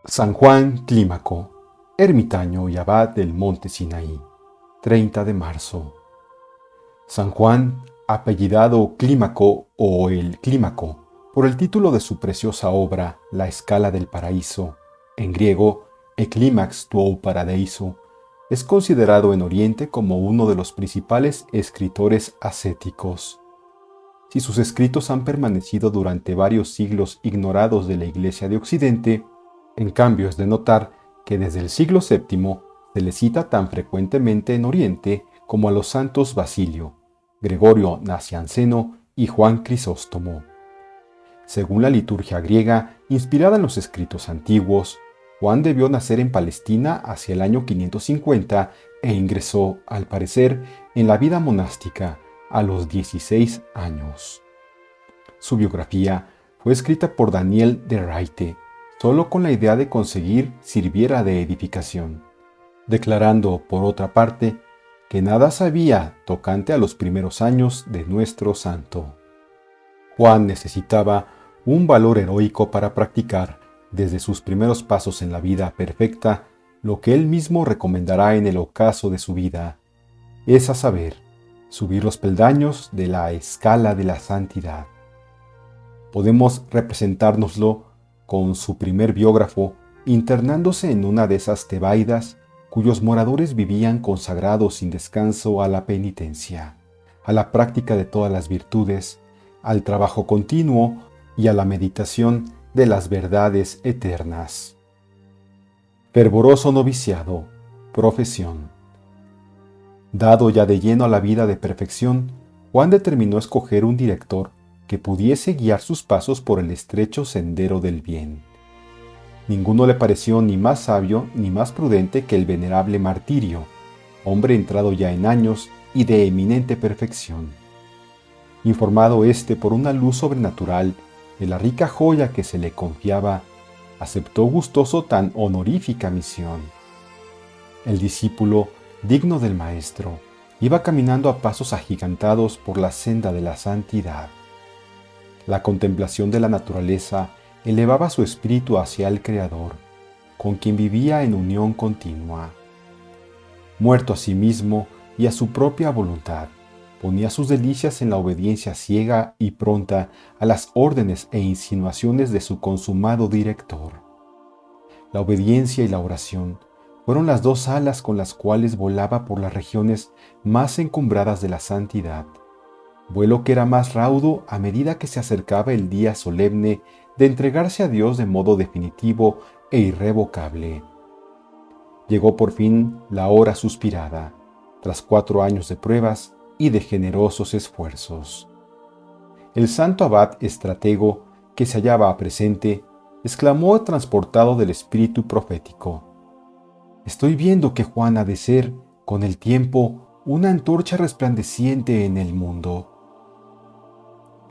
San Juan Clímaco, ermitaño y abad del monte Sinaí, 30 de marzo. San Juan, apellidado Clímaco o el Clímaco, por el título de su preciosa obra La Escala del Paraíso, en griego Eklimax tuou paradeiso, es considerado en Oriente como uno de los principales escritores ascéticos. Si sus escritos han permanecido durante varios siglos ignorados de la Iglesia de Occidente, en cambio es de notar que desde el siglo VII se le cita tan frecuentemente en Oriente como a los santos Basilio, Gregorio Nacianceno y Juan Crisóstomo. Según la liturgia griega, inspirada en los escritos antiguos, Juan debió nacer en Palestina hacia el año 550 e ingresó, al parecer, en la vida monástica a los 16 años. Su biografía fue escrita por Daniel de Ruyter, solo con la idea de conseguir sirviera de edificación, declarando, por otra parte, que nada sabía tocante a los primeros años de nuestro santo. Juan necesitaba un valor heroico para practicar, desde sus primeros pasos en la vida perfecta, lo que él mismo recomendará en el ocaso de su vida, es a saber, subir los peldaños de la escala de la santidad. Podemos representárnoslo con su primer biógrafo internándose en una de esas tebaidas cuyos moradores vivían consagrados sin descanso a la penitencia, a la práctica de todas las virtudes, al trabajo continuo y a la meditación de las verdades eternas. Fervoroso noviciado, profesión. Dado ya de lleno a la vida de perfección, Juan determinó escoger un director que pudiese guiar sus pasos por el estrecho sendero del bien. Ninguno le pareció ni más sabio ni más prudente que el venerable Martirio, hombre entrado ya en años y de eminente perfección. Informado éste por una luz sobrenatural de la rica joya que se le confiaba, aceptó gustoso tan honorífica misión. El discípulo, digno del maestro, iba caminando a pasos agigantados por la senda de la santidad. La contemplación de la naturaleza elevaba su espíritu hacia el Creador, con quien vivía en unión continua. Muerto a sí mismo y a su propia voluntad, ponía sus delicias en la obediencia ciega y pronta a las órdenes e insinuaciones de su consumado director. La obediencia y la oración fueron las dos alas con las cuales volaba por las regiones más encumbradas de la santidad, vuelo que era más raudo a medida que se acercaba el día solemne de entregarse a Dios de modo definitivo e irrevocable. Llegó por fin la hora suspirada, tras 4 años de pruebas y de generosos esfuerzos. El santo abad estratego, que se hallaba presente, exclamó transportado del espíritu profético: «Estoy viendo que Juan ha de ser, con el tiempo, una antorcha resplandeciente en el mundo».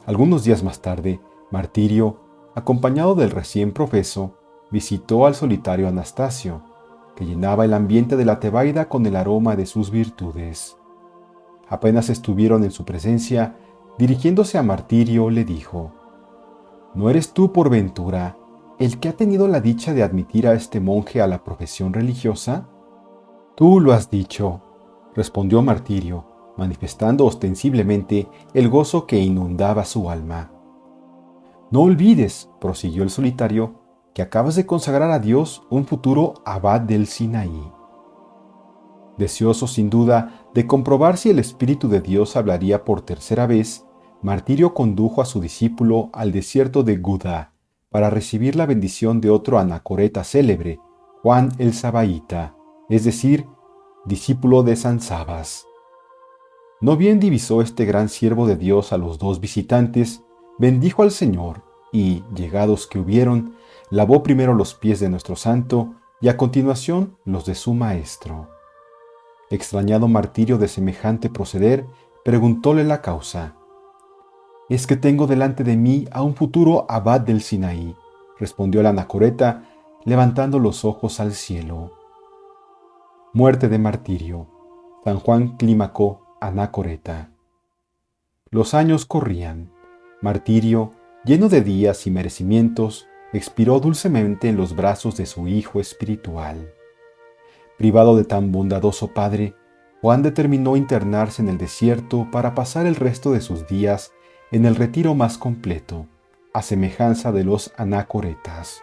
Algunos días más tarde, Martirio, acompañado del recién profeso, visitó al solitario Anastasio, que llenaba el ambiente de la tebaida con el aroma de sus virtudes. Apenas estuvieron en su presencia, dirigiéndose a Martirio, le dijo: «¿No eres tú, por ventura, el que ha tenido la dicha de admitir a este monje a la profesión religiosa?» «Tú lo has dicho», respondió Martirio, manifestando ostensiblemente el gozo que inundaba su alma. «No olvides», prosiguió el solitario, «que acabas de consagrar a Dios un futuro abad del Sinaí». Deseoso sin duda de comprobar si el Espíritu de Dios hablaría por tercera vez, Martirio condujo a su discípulo al desierto de Gudá para recibir la bendición de otro anacoreta célebre, Juan el Sabaíta, es decir, discípulo de San Sabas. No bien divisó este gran siervo de Dios a los dos visitantes, bendijo al Señor y, llegados que hubieron, lavó primero los pies de nuestro santo y a continuación los de su maestro. Extrañado Martirio de semejante proceder, preguntóle la causa. «Es que tengo delante de mí a un futuro abad del Sinaí», respondió el anacoreta, levantando los ojos al cielo. Muerte de Martirio. San Juan Clímaco, anacoreta. Los años corrían. Martirio, lleno de días y merecimientos, expiró dulcemente en los brazos de su hijo espiritual. Privado de tan bondadoso padre, Juan determinó internarse en el desierto para pasar el resto de sus días en el retiro más completo, a semejanza de los anacoretas.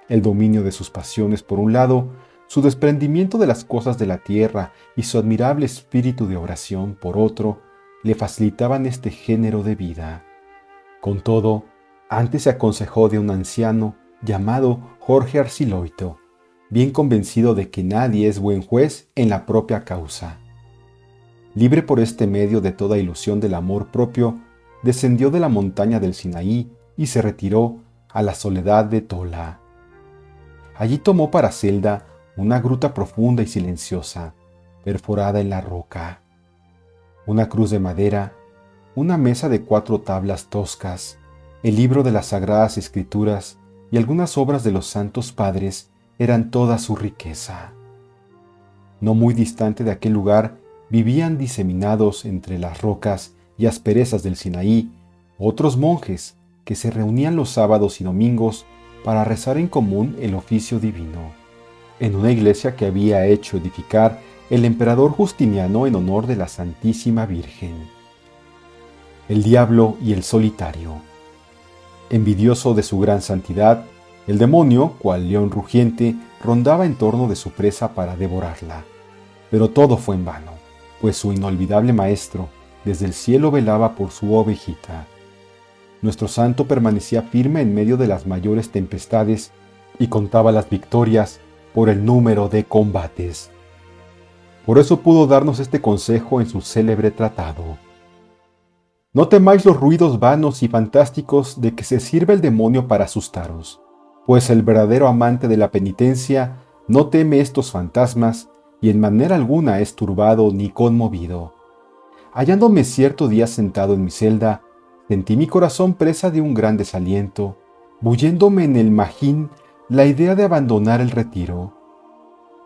El dominio de sus pasiones por un lado, su desprendimiento de las cosas de la tierra y su admirable espíritu de oración por otro, le facilitaban este género de vida. Con todo, antes se aconsejó de un anciano llamado Jorge Arciloito, bien convencido de que nadie es buen juez en la propia causa. Libre por este medio de toda ilusión del amor propio, descendió de la montaña del Sinaí y se retiró a la soledad de Tola. Allí tomó para celda una gruta profunda y silenciosa, perforada en la roca. Una cruz de madera, una mesa de 4 tablas toscas, el libro de las Sagradas Escrituras y algunas obras de los Santos Padres eran toda su riqueza. No muy distante de aquel lugar vivían diseminados entre las rocas y asperezas del Sinaí otros monjes que se reunían los sábados y domingos para rezar en común el oficio divino, en una iglesia que había hecho edificar el emperador Justiniano en honor de la Santísima Virgen. El diablo y el solitario. Envidioso de su gran santidad, el demonio, cual león rugiente, rondaba en torno de su presa para devorarla. Pero todo fue en vano, pues su inolvidable maestro desde el cielo velaba por su ovejita. Nuestro santo permanecía firme en medio de las mayores tempestades y contaba las victorias por el número de combates. Por eso pudo darnos este consejo en su célebre tratado. No temáis los ruidos vanos y fantásticos de que se sirve el demonio para asustaros, pues el verdadero amante de la penitencia no teme estos fantasmas y en manera alguna es turbado ni conmovido. Hallándome cierto día sentado en mi celda, sentí mi corazón presa de un gran desaliento, bulléndome en el magín la idea de abandonar el retiro.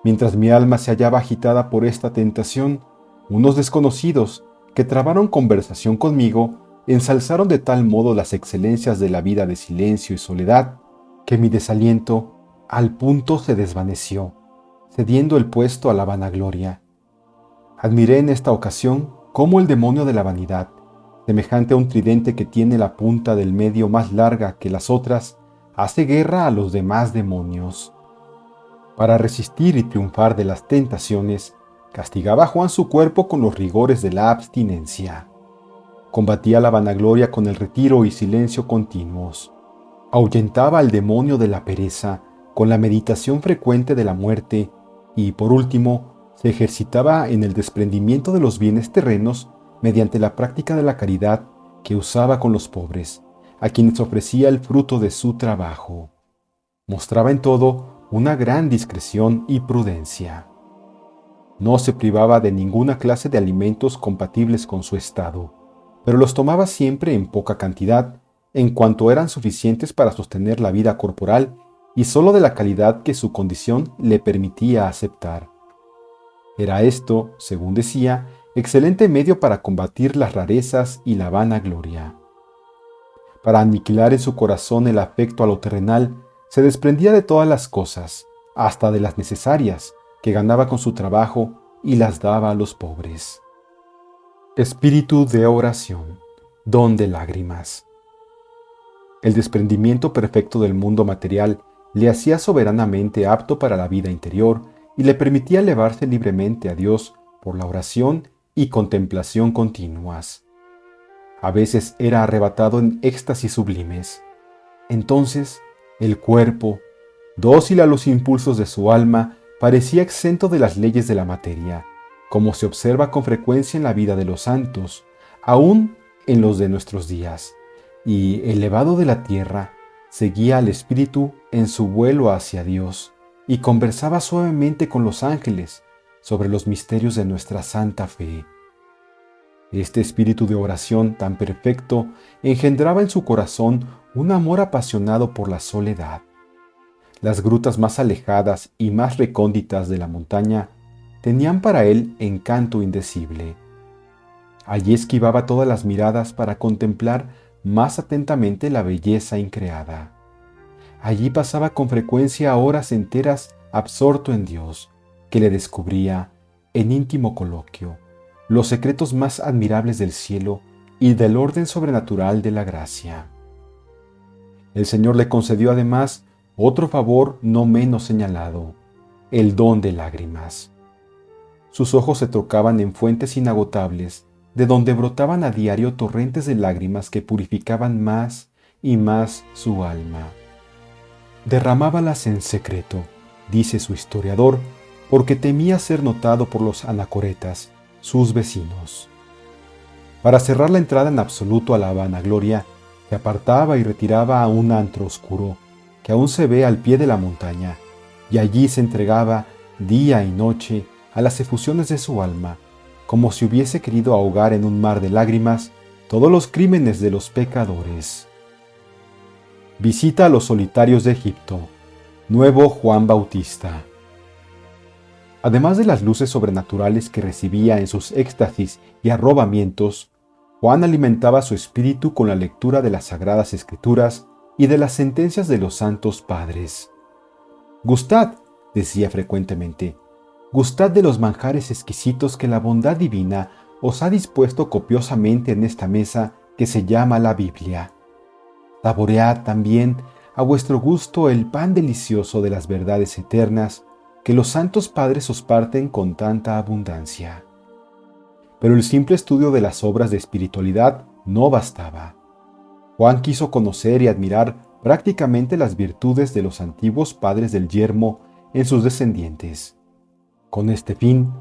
Mientras mi alma se hallaba agitada por esta tentación, unos desconocidos, que trabaron conversación conmigo, ensalzaron de tal modo las excelencias de la vida de silencio y soledad, que mi desaliento al punto se desvaneció, cediendo el puesto a la vanagloria. Admiré en esta ocasión cómo el demonio de la vanidad, semejante a un tridente que tiene la punta del medio más larga que las otras, hace guerra a los demás demonios. Para resistir y triunfar de las tentaciones, castigaba Juan su cuerpo con los rigores de la abstinencia. Combatía la vanagloria con el retiro y silencio continuos. Ahuyentaba al demonio de la pereza con la meditación frecuente de la muerte y, por último, se ejercitaba en el desprendimiento de los bienes terrenos mediante la práctica de la caridad que usaba con los pobres, a quienes ofrecía el fruto de su trabajo. Mostraba en todo una gran discreción y prudencia. No se privaba de ninguna clase de alimentos compatibles con su estado, pero los tomaba siempre en poca cantidad, en cuanto eran suficientes para sostener la vida corporal y sólo de la calidad que su condición le permitía aceptar. Era esto, según decía, excelente medio para combatir las rarezas y la vanagloria. Para aniquilar en su corazón el afecto a lo terrenal, se desprendía de todas las cosas, hasta de las necesarias, que ganaba con su trabajo y las daba a los pobres. Espíritu de oración, don de lágrimas. El desprendimiento perfecto del mundo material le hacía soberanamente apto para la vida interior y le permitía elevarse libremente a Dios por la oración y contemplación continuas. A veces era arrebatado en éxtasis sublimes. Entonces, el cuerpo, dócil a los impulsos de su alma, parecía exento de las leyes de la materia, como se observa con frecuencia en la vida de los santos, aún en los de nuestros días, y, elevado de la tierra, seguía al espíritu en su vuelo hacia Dios, y conversaba suavemente con los ángeles sobre los misterios de nuestra santa fe. Este espíritu de oración tan perfecto engendraba en su corazón un amor apasionado por la soledad. Las grutas más alejadas y más recónditas de la montaña tenían para él encanto indecible. Allí esquivaba todas las miradas para contemplar más atentamente la belleza increada. Allí pasaba con frecuencia horas enteras absorto en Dios, que le descubría, en íntimo coloquio, los secretos más admirables del cielo y del orden sobrenatural de la gracia. El Señor le concedió además otro favor no menos señalado, el don de lágrimas. Sus ojos se trocaban en fuentes inagotables, de donde brotaban a diario torrentes de lágrimas que purificaban más y más su alma. Derramábalas en secreto, dice su historiador, porque temía ser notado por los anacoretas, sus vecinos. Para cerrar la entrada en absoluto a la vanagloria, se apartaba y retiraba a un antro oscuro, que aún se ve al pie de la montaña, y allí se entregaba día y noche a las efusiones de su alma, como si hubiese querido ahogar en un mar de lágrimas todos los crímenes de los pecadores. Visita a los solitarios de Egipto. Nuevo Juan Bautista. Además de las luces sobrenaturales que recibía en sus éxtasis y arrobamientos, Juan alimentaba su espíritu con la lectura de las Sagradas Escrituras y de las sentencias de los santos padres. «Gustad», decía frecuentemente, «gustad de los manjares exquisitos que la bondad divina os ha dispuesto copiosamente en esta mesa que se llama la Biblia. Saboread también a vuestro gusto el pan delicioso de las verdades eternas que los santos padres os parten con tanta abundancia». Pero el simple estudio de las obras de espiritualidad no bastaba. Juan quiso conocer y admirar prácticamente las virtudes de los antiguos padres del yermo en sus descendientes. Con este fin,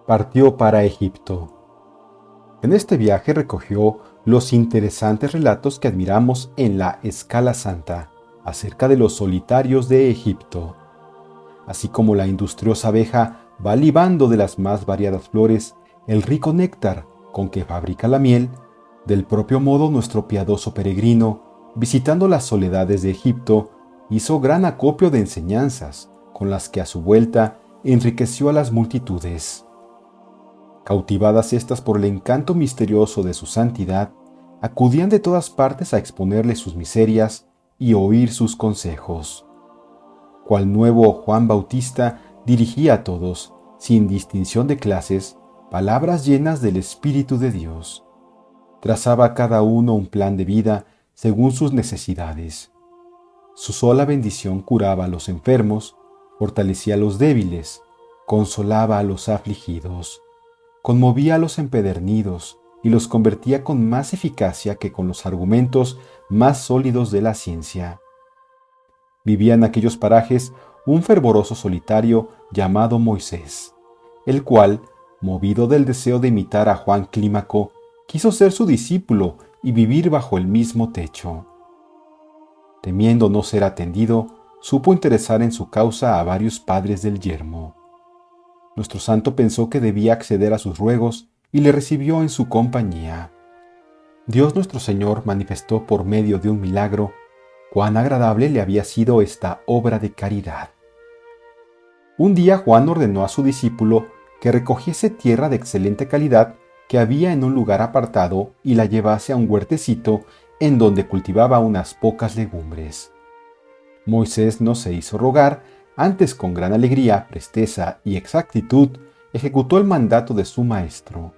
partió para Egipto. En este viaje recogió los interesantes relatos que admiramos en la Escala Santa acerca de los solitarios de Egipto. Así como la industriosa abeja va libando de las más variadas flores el rico néctar con que fabrica la miel, del propio modo nuestro piadoso peregrino, visitando las soledades de Egipto, hizo gran acopio de enseñanzas, con las que a su vuelta enriqueció a las multitudes. Cautivadas éstas por el encanto misterioso de su santidad, acudían de todas partes a exponerle sus miserias y oír sus consejos. Cual nuevo Juan Bautista dirigía a todos, sin distinción de clases, palabras llenas del Espíritu de Dios. Trazaba a cada uno un plan de vida según sus necesidades. Su sola bendición curaba a los enfermos, fortalecía a los débiles, consolaba a los afligidos, conmovía a los empedernidos y los convertía con más eficacia que con los argumentos más sólidos de la ciencia. Vivía en aquellos parajes un fervoroso solitario llamado Moisés, el cual, movido del deseo de imitar a Juan Clímaco, quiso ser su discípulo y vivir bajo el mismo techo. Temiendo no ser atendido, supo interesar en su causa a varios padres del yermo. Nuestro santo pensó que debía acceder a sus ruegos y le recibió en su compañía. Dios nuestro Señor manifestó por medio de un milagro cuán agradable le había sido esta obra de caridad. Un día Juan ordenó a su discípulo que recogiese tierra de excelente calidad que había en un lugar apartado y la llevase a un huertecito en donde cultivaba unas pocas legumbres. Moisés no se hizo rogar, antes con gran alegría, presteza y exactitud ejecutó el mandato de su maestro.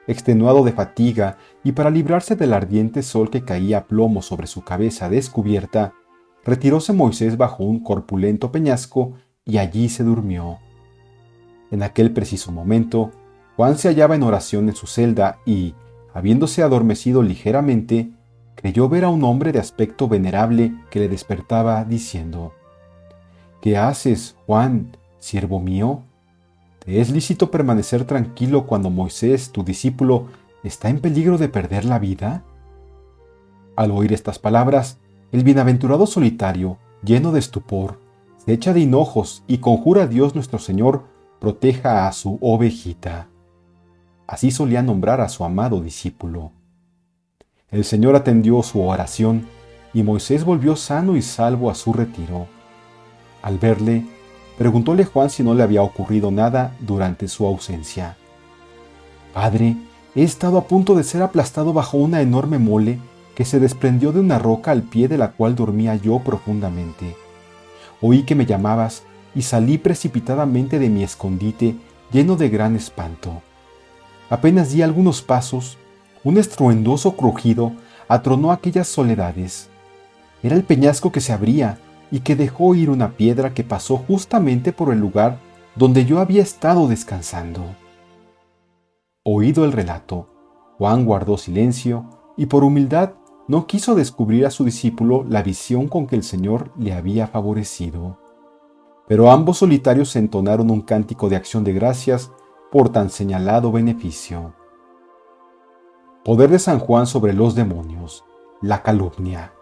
Extenuado de fatiga y para librarse del ardiente sol que caía a plomo sobre su cabeza descubierta, retiróse Moisés bajo un corpulento peñasco y allí se durmió. En aquel preciso momento, Juan se hallaba en oración en su celda y, habiéndose adormecido ligeramente, creyó ver a un hombre de aspecto venerable que le despertaba diciendo: «¿Qué haces, Juan, siervo mío? ¿Te es lícito permanecer tranquilo cuando Moisés, tu discípulo, está en peligro de perder la vida?» Al oír estas palabras, el bienaventurado solitario, lleno de estupor, se echa de hinojos y conjura a Dios nuestro Señor proteja a su ovejita. Así solía nombrar a su amado discípulo. El Señor atendió su oración y Moisés volvió sano y salvo a su retiro. Al verle, preguntóle Juan si no le había ocurrido nada durante su ausencia. «Padre, he estado a punto de ser aplastado bajo una enorme mole que se desprendió de una roca al pie de la cual dormía yo profundamente. Oí que me llamabas y salí precipitadamente de mi escondite lleno de gran espanto. Apenas di algunos pasos, un estruendoso crujido atronó aquellas soledades. Era el peñasco que se abría y que dejó ir una piedra que pasó justamente por el lugar donde yo había estado descansando. Oído el relato, Juan guardó silencio y por humildad no quiso descubrir a su discípulo la visión con que el Señor le había favorecido. Pero ambos solitarios entonaron un cántico de acción de gracias por tan señalado beneficio. Poder de San Juan sobre los demonios, la calumnia.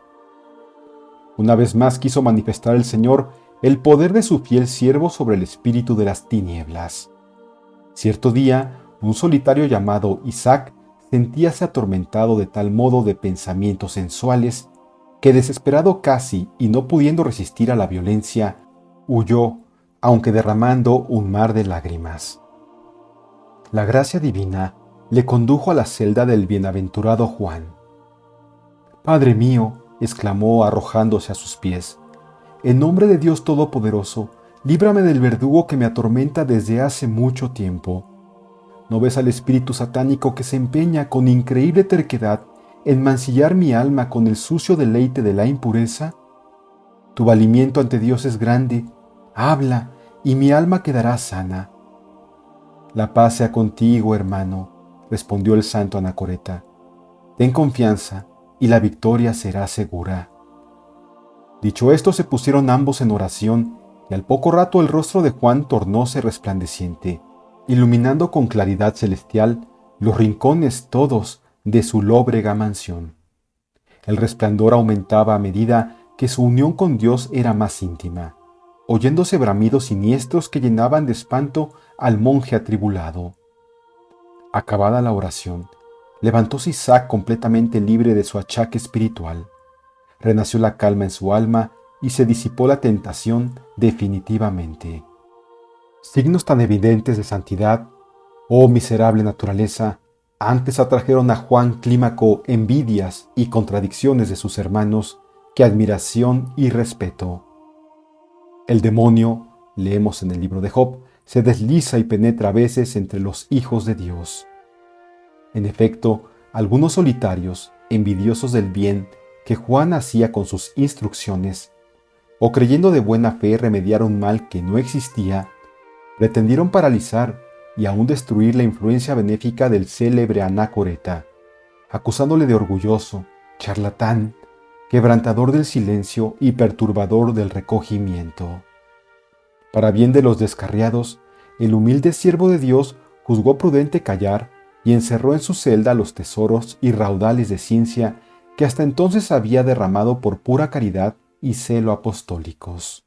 Una vez más quiso manifestar el Señor el poder de su fiel siervo sobre el espíritu de las tinieblas. Cierto día, un solitario llamado Isaac sentíase atormentado de tal modo de pensamientos sensuales que, desesperado casi y no pudiendo resistir a la violencia, huyó, aunque derramando un mar de lágrimas. La gracia divina le condujo a la celda del bienaventurado Juan. «Padre mío», exclamó arrojándose a sus pies, «en nombre de Dios Todopoderoso, líbrame del verdugo que me atormenta desde hace mucho tiempo. ¿No ves al espíritu satánico que se empeña con increíble terquedad en mancillar mi alma con el sucio deleite de la impureza? Tu valimiento ante Dios es grande, habla, y mi alma quedará sana». «La paz sea contigo, hermano», respondió el santo anacoreta. «Ten confianza, y la victoria será segura». Dicho esto, se pusieron ambos en oración, y al poco rato el rostro de Juan tornóse resplandeciente, iluminando con claridad celestial los rincones todos de su lóbrega mansión. El resplandor aumentaba a medida que su unión con Dios era más íntima, oyéndose bramidos siniestros que llenaban de espanto al monje atribulado. Acabada la oración, levantóse Isaac completamente libre de su achaque espiritual. Renació la calma en su alma y se disipó la tentación definitivamente. Signos tan evidentes de santidad, oh miserable naturaleza, antes atrajeron a Juan Clímaco envidias y contradicciones de sus hermanos que admiración y respeto. El demonio, leemos en el libro de Job, se desliza y penetra a veces entre los hijos de Dios. En efecto, algunos solitarios, envidiosos del bien que Juan hacía con sus instrucciones, o creyendo de buena fe remediar un mal que no existía, pretendieron paralizar y aún destruir la influencia benéfica del célebre anacoreta, acusándole de orgulloso, charlatán, quebrantador del silencio y perturbador del recogimiento. Para bien de los descarriados, el humilde siervo de Dios juzgó prudente callar y encerró en su celda los tesoros y raudales de ciencia que hasta entonces había derramado por pura caridad y celo apostólicos.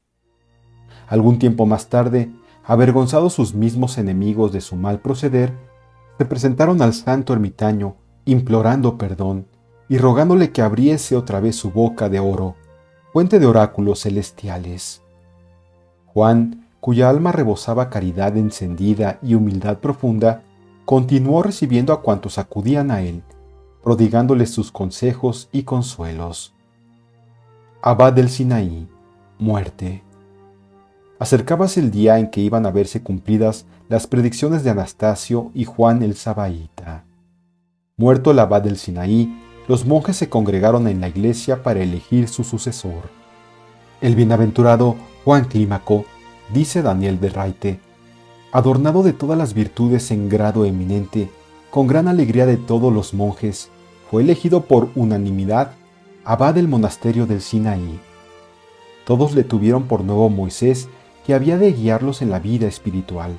Algún tiempo más tarde, avergonzados sus mismos enemigos de su mal proceder, se presentaron al santo ermitaño implorando perdón y rogándole que abriese otra vez su boca de oro, fuente de oráculos celestiales. Juan, cuya alma rebosaba caridad encendida y humildad profunda, continuó recibiendo a cuantos acudían a él, prodigándoles sus consejos y consuelos. Abad del Sinaí, muerte. Acercábase el día en que iban a verse cumplidas las predicciones de Anastasio y Juan el Sabaíta. Muerto el abad del Sinaí, los monjes se congregaron en la iglesia para elegir su sucesor. El bienaventurado Juan Clímaco, dice Daniel de Rayte, adornado de todas las virtudes en grado eminente, con gran alegría de todos los monjes, fue elegido por unanimidad abad del monasterio del Sinaí. Todos le tuvieron por nuevo Moisés, que había de guiarlos en la vida espiritual.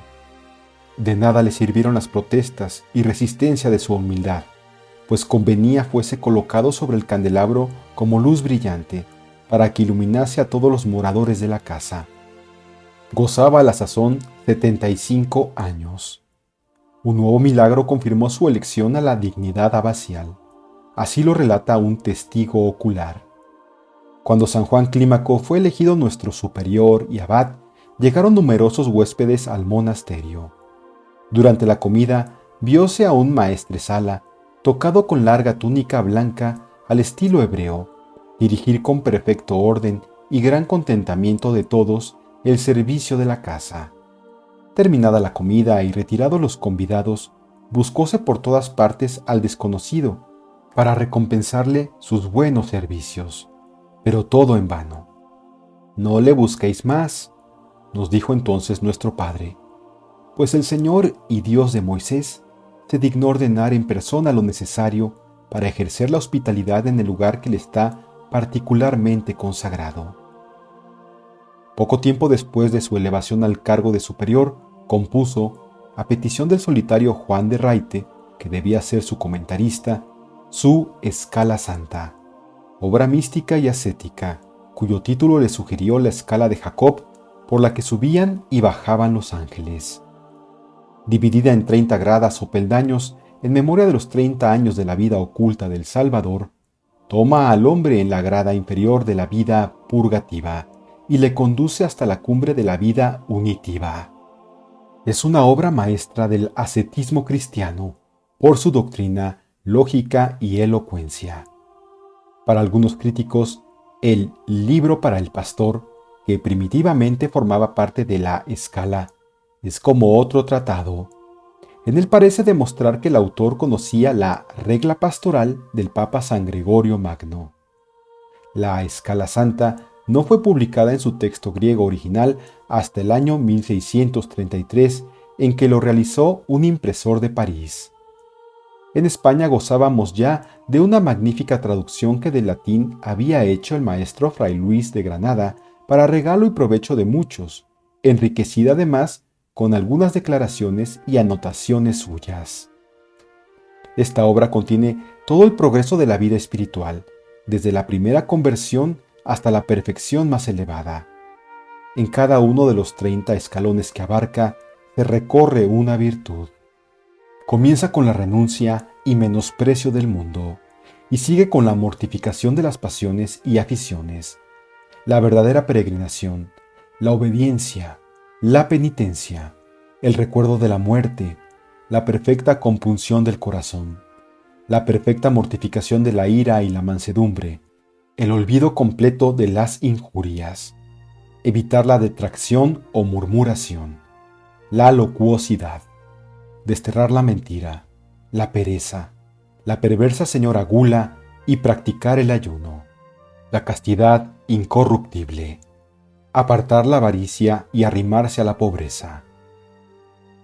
De nada le sirvieron las protestas y resistencia de su humildad, pues convenía fuese colocado sobre el candelabro como luz brillante, para que iluminase a todos los moradores de la casa. Gozaba a la sazón 75 años. Un nuevo milagro confirmó su elección a la dignidad abacial. Así lo relata un testigo ocular. Cuando San Juan Clímaco fue elegido nuestro superior y abad, llegaron numerosos huéspedes al monasterio. Durante la comida, vióse a un maestresala, tocado con larga túnica blanca, al estilo hebreo, dirigir con perfecto orden y gran contentamiento de todos el servicio de la casa. Terminada la comida y retirados los convidados, buscóse por todas partes al desconocido, para recompensarle sus buenos servicios, pero todo en vano. «No le busquéis más», nos dijo entonces nuestro Padre, «pues el Señor y Dios de Moisés se dignó ordenar en persona lo necesario para ejercer la hospitalidad en el lugar que le está particularmente consagrado». Poco tiempo después de su elevación al cargo de superior, compuso, a petición del solitario Juan de Rayte, que debía ser su comentarista, su Escala Santa, obra mística y ascética, cuyo título le sugirió la escala de Jacob por la que subían y bajaban los ángeles. Dividida en 30 gradas o peldaños en memoria de los 30 años de la vida oculta del Salvador, toma al hombre en la grada inferior de la vida purgativa y le conduce hasta la cumbre de la vida unitiva. Es una obra maestra del ascetismo cristiano por su doctrina, lógica y elocuencia. Para algunos críticos, el Libro para el Pastor, que primitivamente formaba parte de la Escala, es como otro tratado. En él parece demostrar que el autor conocía la regla pastoral del Papa San Gregorio Magno. La Escala Santa no fue publicada en su texto griego original hasta el año 1633, en que lo realizó un impresor de París. En España gozábamos ya de una magnífica traducción que del latín había hecho el maestro Fray Luis de Granada para regalo y provecho de muchos, enriquecida además con algunas declaraciones y anotaciones suyas. Esta obra contiene todo el progreso de la vida espiritual, desde la primera conversión hasta la perfección más elevada. En cada uno de los 30 escalones que abarca, se recorre una virtud. Comienza con la renuncia y menosprecio del mundo, y sigue con la mortificación de las pasiones y aficiones, la verdadera peregrinación, la obediencia, la penitencia, el recuerdo de la muerte, la perfecta compunción del corazón, la perfecta mortificación de la ira y la mansedumbre, el olvido completo de las injurias, evitar la detracción o murmuración, la locuosidad, desterrar la mentira, la pereza, la perversa señora gula y practicar el ayuno, la castidad incorruptible, apartar la avaricia y arrimarse a la pobreza.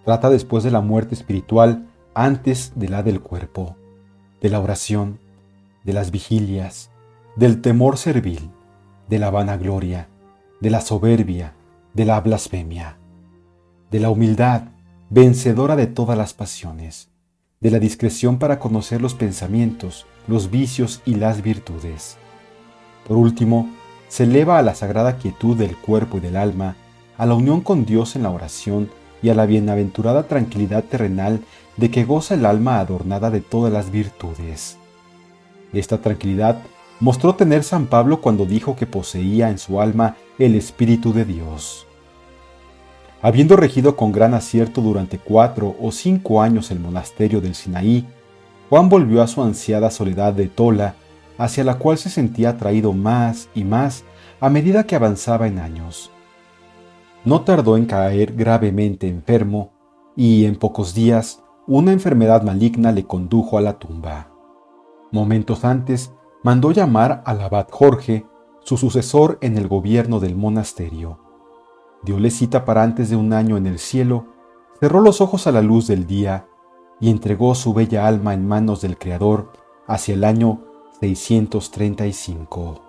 Trata después de la muerte espiritual antes de la del cuerpo, de la oración, de las vigilias, del temor servil, de la vanagloria, de la soberbia, de la blasfemia, de la humildad, vencedora de todas las pasiones, de la discreción para conocer los pensamientos, los vicios y las virtudes. Por último, se eleva a la sagrada quietud del cuerpo y del alma, a la unión con Dios en la oración y a la bienaventurada tranquilidad terrenal de que goza el alma adornada de todas las virtudes. Esta tranquilidad mostró tener San Pablo cuando dijo que poseía en su alma el Espíritu de Dios. Habiendo regido con gran acierto durante 4 o 5 años el monasterio del Sinaí, Juan volvió a su ansiada soledad de Tola, hacia la cual se sentía atraído más y más a medida que avanzaba en años. No tardó en caer gravemente enfermo y en pocos días una enfermedad maligna le condujo a la tumba. Momentos antes mandó llamar al abad Jorge, su sucesor en el gobierno del monasterio. Dióle cita para antes de un año en el cielo, cerró los ojos a la luz del día y entregó su bella alma en manos del Creador hacia el año 635.